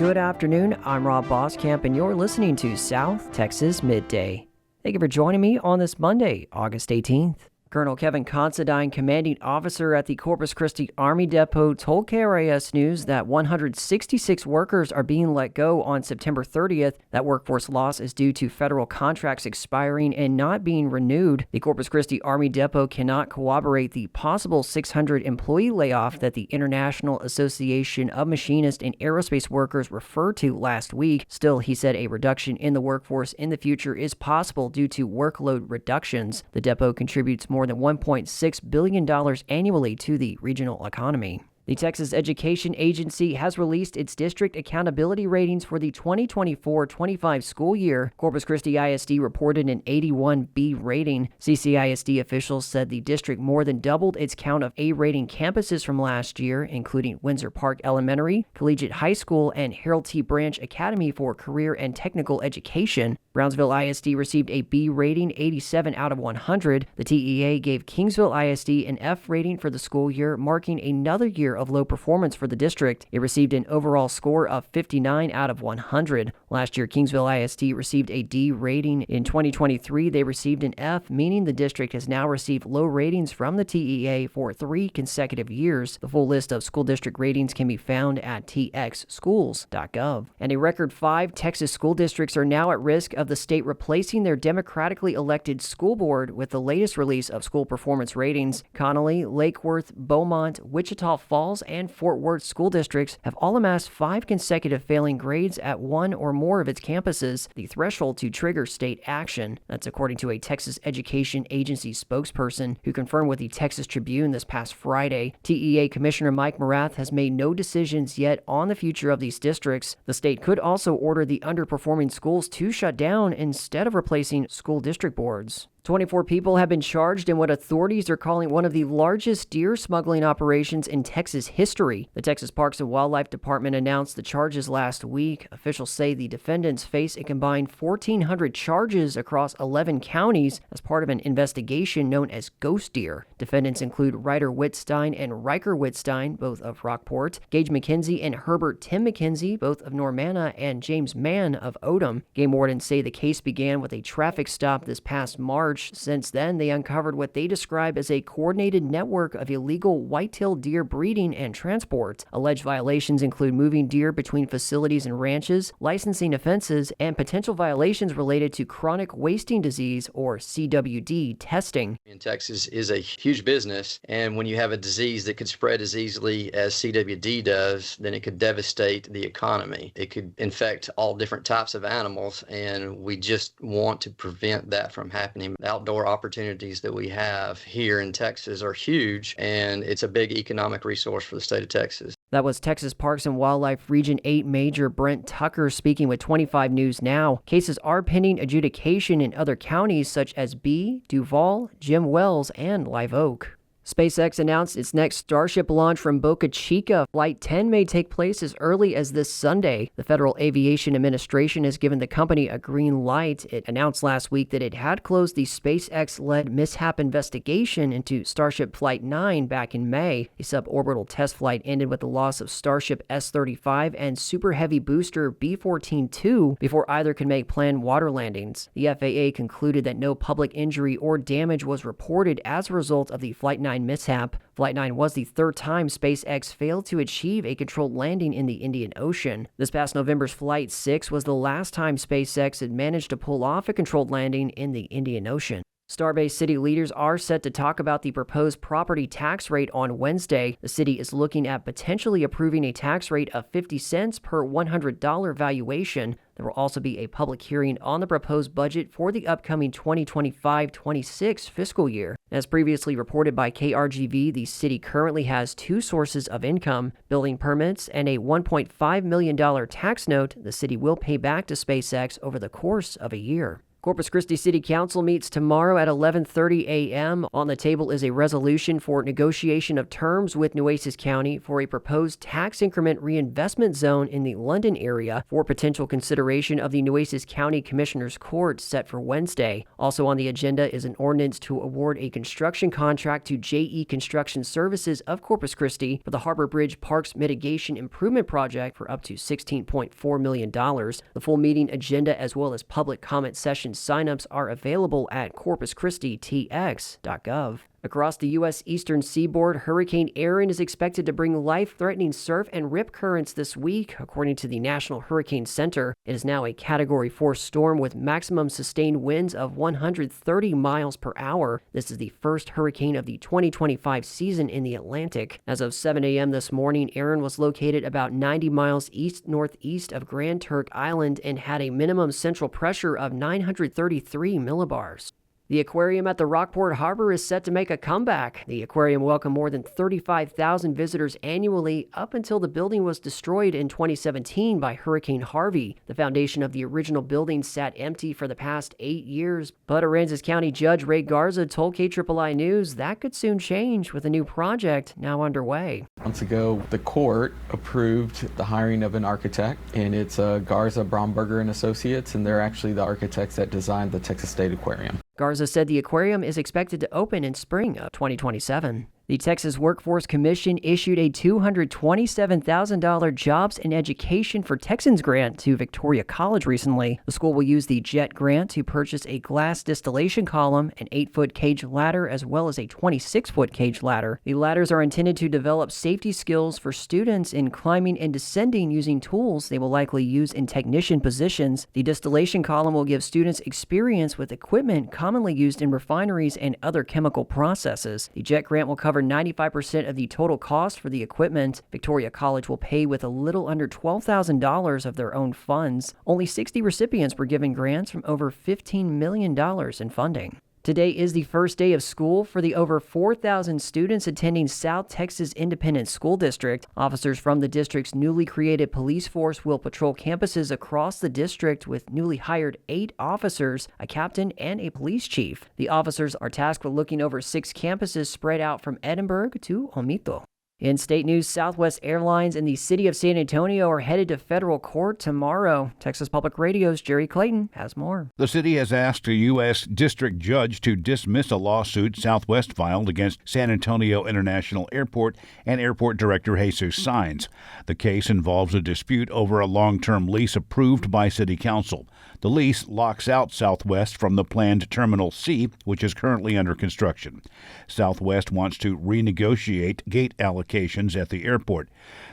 Good afternoon, I'm Rob Boskamp, and you're listening to South Texas Midday. Thank you for joining me on this Monday, August 18th. Colonel Kevin Considine, commanding officer at the Corpus Christi Army Depot, told KRAS News that 166 workers are being let go on September 30th. That workforce loss is due to federal contracts expiring and not being renewed. The Corpus Christi Army Depot cannot corroborate the possible 600 employee layoff that the International Association of Machinists and Aerospace Workers referred to last week. Still, he said a reduction in the workforce in the future is possible due to workload reductions. The depot contributes more than $1.6 billion annually to the regional economy. The Texas Education Agency has released its district accountability ratings for the 2024-25 school year. Corpus Christi ISD reported an 81B rating. CCISD officials said the district more than doubled its count of A-rating campuses from last year, including Windsor Park Elementary, Collegiate High School, and Harold T. Branch Academy for Career and Technical Education. Brownsville ISD received a B rating, 87 out of 100. The TEA gave Kingsville ISD an F rating for the school year, marking another year of low performance for the district. It received an overall score of 59 out of 100. Last year, Kingsville ISD received a D rating. In 2023, they received an F, meaning the district has now received low ratings from the TEA for 3 consecutive years. The full list of school district ratings can be found at txschool.gov. And a record 5 Texas school districts are now at risk of the state replacing their democratically elected school board with the latest release of school performance ratings. Connally, Lake Worth, Beaumont, Wichita Falls, and Fort Worth school districts have all amassed 5 consecutive failing grades at one or more of its campuses, the threshold to trigger state action. That's according to a Texas Education Agency spokesperson who confirmed with the Texas Tribune this past Friday. TEA Commissioner Mike Morath has made no decisions yet on the future of these districts. The state could also order the underperforming schools to shut down instead of replacing school district boards. 24 people have been charged in what authorities are calling one of the largest deer smuggling operations in Texas history. The Texas Parks and Wildlife Department announced the charges last week. Officials say the defendants face a combined 1,400 charges across 11 counties as part of an investigation known as ghost deer. Defendants include Ryder Wittstein and Riker Wittstein, both of Rockport, Gage McKenzie and Herbert Tim McKenzie, both of Normanna, and James Mann of Odom. Game wardens say the case began with a traffic stop this past March. Since then, they uncovered what they describe as a coordinated network of illegal white-tailed deer breeding and transport. Alleged violations include moving deer between facilities and ranches, licensing offenses, and potential violations related to chronic wasting disease or CWD testing. In Texas is a huge business, and when you have a disease that could spread as easily as CWD does, then it could devastate the economy. It could infect all different types of animals, and we just want to prevent that from happening. The outdoor opportunities that we have here in Texas are huge, and it's a big economic resource for the state of Texas. That was Texas Parks and Wildlife Region 8 Major Brent Tucker speaking with 25 News Now. Cases are pending adjudication in other counties such as Bee, Duval, Jim Wells, and Live Oak. SpaceX announced its next Starship launch from Boca Chica. Flight 10 may take place as early as this Sunday. The Federal Aviation Administration has given the company a green light. It announced last week that it had closed the SpaceX-led mishap investigation into Starship Flight 9 back in May. The suborbital test flight ended with the loss of Starship S-35 and Super Heavy booster B-14-2 before either could make planned water landings. The FAA concluded that no public injury or damage was reported as a result of the Flight 9 mishap. Flight 9 was the third time SpaceX failed to achieve a controlled landing in the Indian Ocean. This past November's Flight 6 was the last time SpaceX had managed to pull off a controlled landing in the Indian Ocean. Starbase city leaders are set to talk about the proposed property tax rate on Wednesday. The city is looking at potentially approving a tax rate of 50 cents per $100 valuation. There will also be a public hearing on the proposed budget for the upcoming 2025-26 fiscal year. As previously reported by KRGV, the city currently has 2 sources of income: building permits and a $1.5 million tax note the city will pay back to SpaceX over the course of a year. Corpus Christi City Council meets tomorrow at 11:30 a.m. On the table is a resolution for negotiation of terms with Nueces County for a proposed tax increment reinvestment zone in the London area for potential consideration of the Nueces County Commissioner's Court set for Wednesday. Also on the agenda is an ordinance to award a construction contract to JE Construction Services of Corpus Christi for the Harbor Bridge Parks Mitigation Improvement Project for up to $16.4 million. The full meeting agenda as well as public comment session signups are available at corpuschristitx.gov. Across the U.S. eastern seaboard, Hurricane Aaron is expected to bring life-threatening surf and rip currents this week, according to the National Hurricane Center. It is now a Category 4 storm with maximum sustained winds of 130 miles per hour. This is the first hurricane of the 2025 season in the Atlantic. As of 7 a.m. this morning, Aaron was located about 90 miles east-northeast of Grand Turk Island and had a minimum central pressure of 933 millibars. The aquarium at the Rockport Harbor is set to make a comeback. The aquarium welcomed more than 35,000 visitors annually up until the building was destroyed in 2017 by Hurricane Harvey. The foundation of the original building sat empty for the past 8 years, but Aransas County Judge Ray Garza told KIII News that could soon change with a new project now underway. Months ago, the court approved the hiring of an architect, and it's Garza, Bromberger and Associates, and they're actually the architects that designed the Texas State Aquarium. Garza said the aquarium is expected to open in spring of 2027. The Texas Workforce Commission issued a $227,000 Jobs and Education for Texans grant to Victoria College recently. The school will use the JET grant to purchase a glass distillation column, an 8-foot cage ladder, as well as a 26-foot cage ladder. The ladders are intended to develop safety skills for students in climbing and descending using tools they will likely use in technician positions. The distillation column will give students experience with equipment commonly used in refineries and other chemical processes. The JET grant will cover 95% of the total cost for the equipment. Victoria College will pay with a little under $12,000 of their own funds. Only 60 recipients were given grants from over $15 million in funding. Today is the first day of school for the over 4,000 students attending South Texas Independent School District. Officers from the district's newly created police force will patrol campuses across the district with newly hired 8 officers, a captain, and a police chief. The officers are tasked with looking over 6 campuses spread out from Edinburgh to Omito. In state news, Southwest Airlines and the city of San Antonio are headed to federal court tomorrow. Texas Public Radio's Jerry Clayton has more. The city has asked a U.S. district judge to dismiss a lawsuit Southwest filed against San Antonio International Airport and airport director Jesus Saenz. The case involves a dispute over a long-term lease approved by city council. The lease locks out Southwest from the planned Terminal C, which is currently under construction. Southwest wants to renegotiate gate allocations at the airport.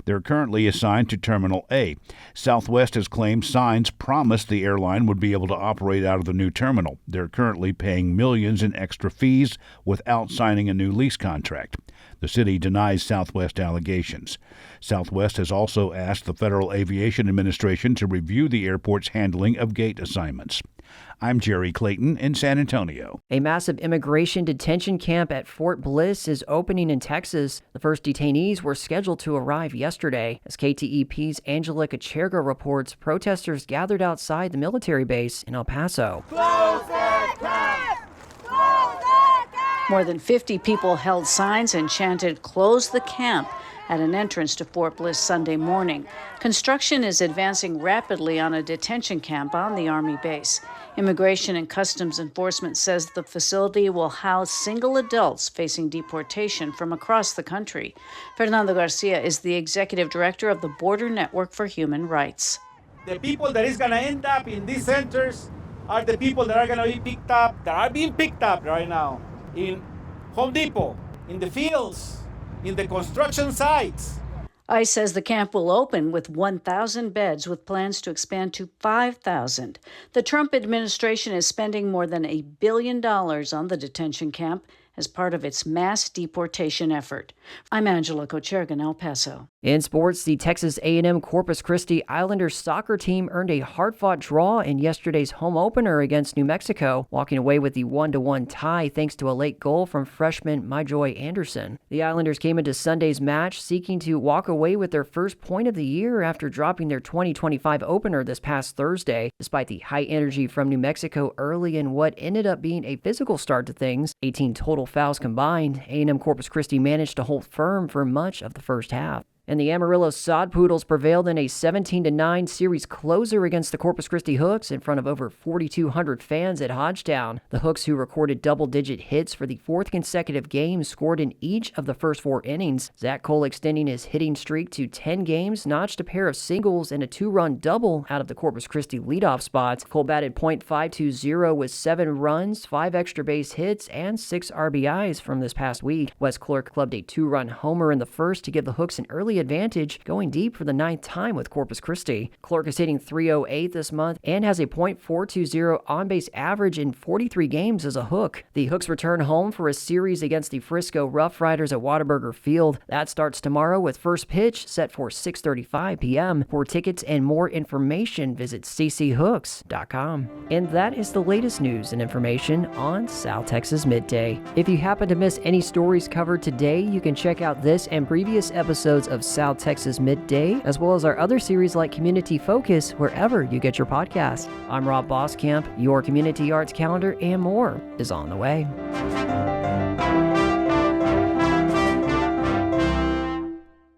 They're currently assigned to Terminal A. Southwest has claimed Saenz promised the airline would be able to operate out of the new terminal. They're currently paying millions in extra fees without signing a new lease contract. The city denies Southwest allegations. Southwest has also asked the Federal Aviation Administration to review the airport's handling of gate assignments. I'm Jerry Clayton in San Antonio. A massive immigration detention camp at Fort Bliss is opening in Texas. The first detainees were scheduled to arrive yesterday. As KTEP's Angela Kacherga reports, protesters gathered outside the military base in El Paso. Close the camp! Close the camp! More than 50 people held signs and chanted, "Close the camp," at an entrance to Fort Bliss Sunday morning. Construction is advancing rapidly on a detention camp on the Army base. Immigration and Customs Enforcement says the facility will house single adults facing deportation from across the country. Fernando Garcia is the executive director of the Border Network for Human Rights. The people that is going to end up in these centers are the people that are going to be picked up, that are being picked up right now in Home Depot, in the fields, in the construction sites. ICE says the camp will open with 1,000 beds with plans to expand to 5,000. The Trump administration is spending more than $1 billion on the detention camp as part of its mass deportation effort. I'm Angela Kochergan, El Paso. In sports, the Texas A&M Corpus Christi Islanders soccer team earned a hard-fought draw in yesterday's home opener against New Mexico, walking away with the 1-1 tie thanks to a late goal from freshman Myjoy Anderson. The Islanders came into Sunday's match seeking to walk away with their first point of the year after dropping their 2025 opener this past Thursday, despite the high energy from New Mexico early in what ended up being a physical start to things. 18 total fouls combined, A&M Corpus Christi managed to hold firm for much of the first half. And the Amarillo Sod Poodles prevailed in a 17-9 series closer against the Corpus Christi Hooks in front of over 4,200 fans at Hodgetown. The Hooks, who recorded double-digit hits for the fourth consecutive game, scored in each of the first 4 innings. Zach Cole, extending his hitting streak to 10 games, notched a pair of singles and a 2-run double out of the Corpus Christi leadoff spots. Cole batted .520 with 7 runs, 5 extra base hits, and 6 RBIs from this past week. Wes Clark clubbed a 2-run homer in the first to give the Hooks an early advantage, going deep for the 9th time with Corpus Christi. Clark is hitting .308 this month and has a .420 on-base average in 43 games as a Hook. The Hooks return home for a series against the Frisco Rough Riders at Whataburger Field. That starts tomorrow with first pitch set for 6:35 p.m. For tickets and more information, visit cchooks.com. And that is the latest news and information on South Texas Midday. If you happen to miss any stories covered today, you can check out this and previous episodes of South Texas Midday, as well as our other series like Community Focus, wherever you get your podcasts. I'm Rob Boskamp. Your community arts calendar and more is on the way.